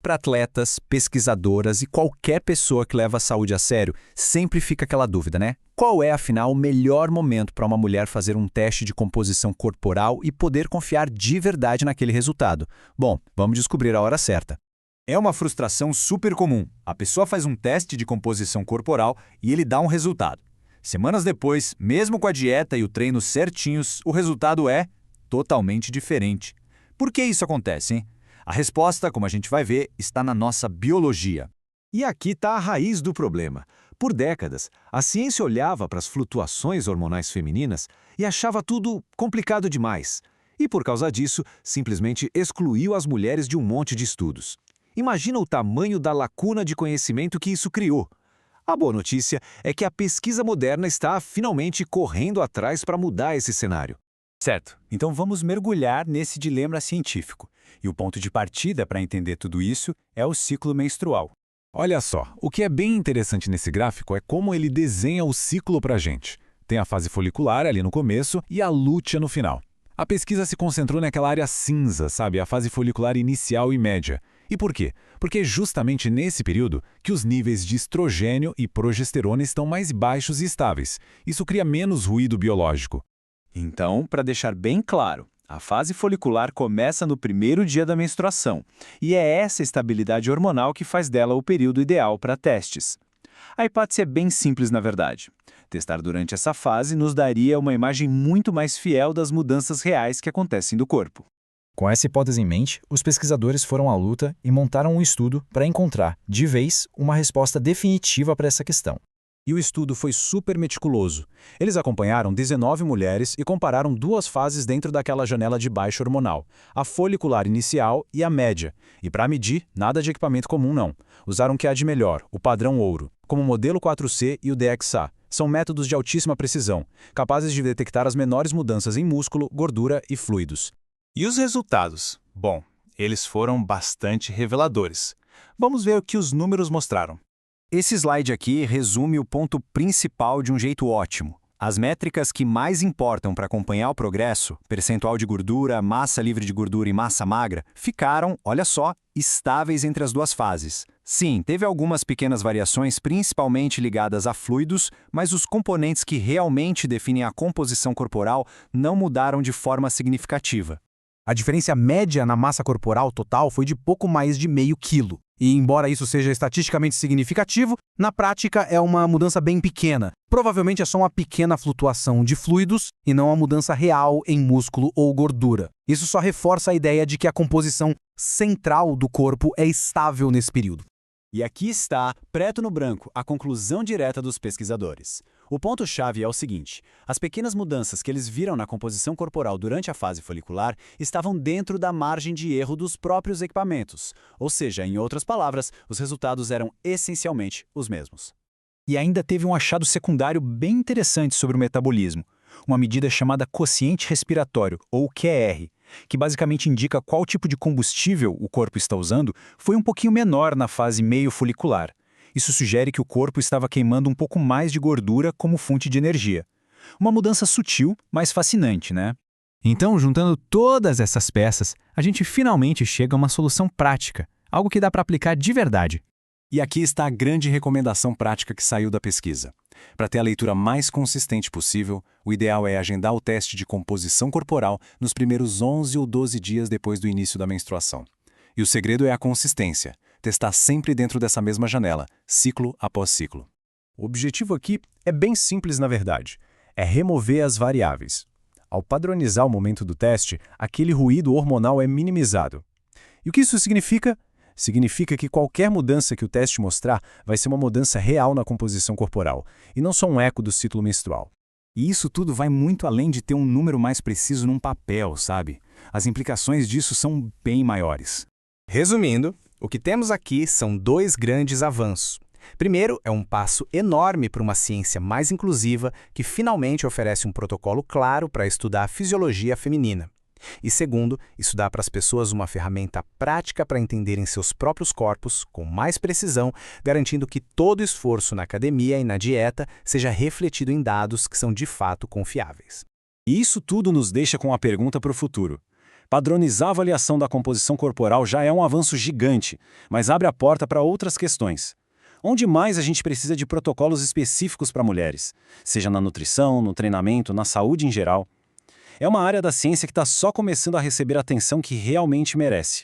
Para atletas, pesquisadoras e qualquer pessoa que leva a saúde a sério, sempre fica aquela dúvida, né? Qual é, afinal, o melhor momento para uma mulher fazer um teste de composição corporal e poder confiar de verdade naquele resultado? Bom, vamos descobrir a hora certa. É uma frustração super comum. A pessoa faz um teste de composição corporal e ele dá um resultado. Semanas depois, mesmo com a dieta e o treino certinhos, o resultado é totalmente diferente. Por que isso acontece, hein? A resposta, como a gente vai ver, está na nossa biologia. E aqui está a raiz do problema. Por décadas, a ciência olhava para as flutuações hormonais femininas e achava tudo complicado demais. E por causa disso, simplesmente excluiu as mulheres de um monte de estudos. Imagina o tamanho da lacuna de conhecimento que isso criou. A boa notícia é que a pesquisa moderna está finalmente correndo atrás para mudar esse cenário. Certo, então vamos mergulhar nesse dilema científico. E o ponto de partida para entender tudo isso é o ciclo menstrual. Olha só, o que é bem interessante nesse gráfico é como ele desenha o ciclo para a gente. Tem a fase folicular ali no começo e a lútea no final. A pesquisa se concentrou naquela área cinza, sabe? A fase folicular inicial e média. E por quê? Porque é justamente nesse período que os níveis de estrogênio e progesterona estão mais baixos e estáveis. Isso cria menos ruído biológico. Então, para deixar bem claro, a fase folicular começa no primeiro dia da menstruação, e é essa estabilidade hormonal que faz dela o período ideal para testes. A hipótese é bem simples, na verdade. Testar durante essa fase nos daria uma imagem muito mais fiel das mudanças reais que acontecem do corpo. Com essa hipótese em mente, os pesquisadores foram à luta e montaram um estudo para encontrar, de vez, uma resposta definitiva para essa questão. E o estudo foi super meticuloso. Eles acompanharam 19 mulheres e compararam duas fases dentro daquela janela de baixa hormonal, a folicular inicial e a média. E para medir, nada de equipamento comum não. Usaram o que há de melhor, o padrão ouro, como o modelo 4C e o DXA. São métodos de altíssima precisão, capazes de detectar as menores mudanças em músculo, gordura e fluidos. E os resultados? Bom, eles foram bastante reveladores. Vamos ver o que os números mostraram. Esse slide aqui resume o ponto principal de um jeito ótimo. As métricas que mais importam para acompanhar o progresso, percentual de gordura, massa livre de gordura e massa magra, ficaram, olha só, estáveis entre as duas fases. Sim, teve algumas pequenas variações, principalmente ligadas a fluidos, mas os componentes que realmente definem a composição corporal não mudaram de forma significativa. A diferença média na massa corporal total foi de pouco mais de meio quilo. E embora isso seja estatisticamente significativo, na prática é uma mudança bem pequena. Provavelmente é só uma pequena flutuação de fluidos e não uma mudança real em músculo ou gordura. Isso só reforça a ideia de que a composição central do corpo é estável nesse período. E aqui está, preto no branco, a conclusão direta dos pesquisadores. O ponto-chave é o seguinte: as pequenas mudanças que eles viram na composição corporal durante a fase folicular estavam dentro da margem de erro dos próprios equipamentos. Ou seja, em outras palavras, os resultados eram essencialmente os mesmos. E ainda teve um achado secundário bem interessante sobre o metabolismo, uma medida chamada quociente respiratório, ou QR, que basicamente indica qual tipo de combustível o corpo está usando, foi um pouquinho menor na fase meio folicular. Isso sugere que o corpo estava queimando um pouco mais de gordura como fonte de energia. Uma mudança sutil, mas fascinante, né? Então, juntando todas essas peças, a gente finalmente chega a uma solução prática, algo que dá para aplicar de verdade. E aqui está a grande recomendação prática que saiu da pesquisa. Para ter a leitura mais consistente possível, o ideal é agendar o teste de composição corporal nos primeiros 11 ou 12 dias depois do início da menstruação. E o segredo é a consistência, testar sempre dentro dessa mesma janela, ciclo após ciclo. O objetivo aqui é bem simples na verdade, é remover as variáveis. Ao padronizar o momento do teste, aquele ruído hormonal é minimizado. E o que isso significa? Significa que qualquer mudança que o teste mostrar vai ser uma mudança real na composição corporal, e não só um eco do ciclo menstrual. E isso tudo vai muito além de ter um número mais preciso num papel, sabe? As implicações disso são bem maiores. Resumindo, o que temos aqui são dois grandes avanços. Primeiro, é um passo enorme para uma ciência mais inclusiva que finalmente oferece um protocolo claro para estudar a fisiologia feminina. E segundo, isso dá para as pessoas uma ferramenta prática para entenderem seus próprios corpos com mais precisão, garantindo que todo esforço na academia e na dieta seja refletido em dados que são de fato confiáveis. E isso tudo nos deixa com a pergunta para o futuro. Padronizar a avaliação da composição corporal já é um avanço gigante, mas abre a porta para outras questões. Onde mais a gente precisa de protocolos específicos para mulheres, seja na nutrição, no treinamento, na saúde em geral? É uma área da ciência que está só começando a receber a atenção que realmente merece.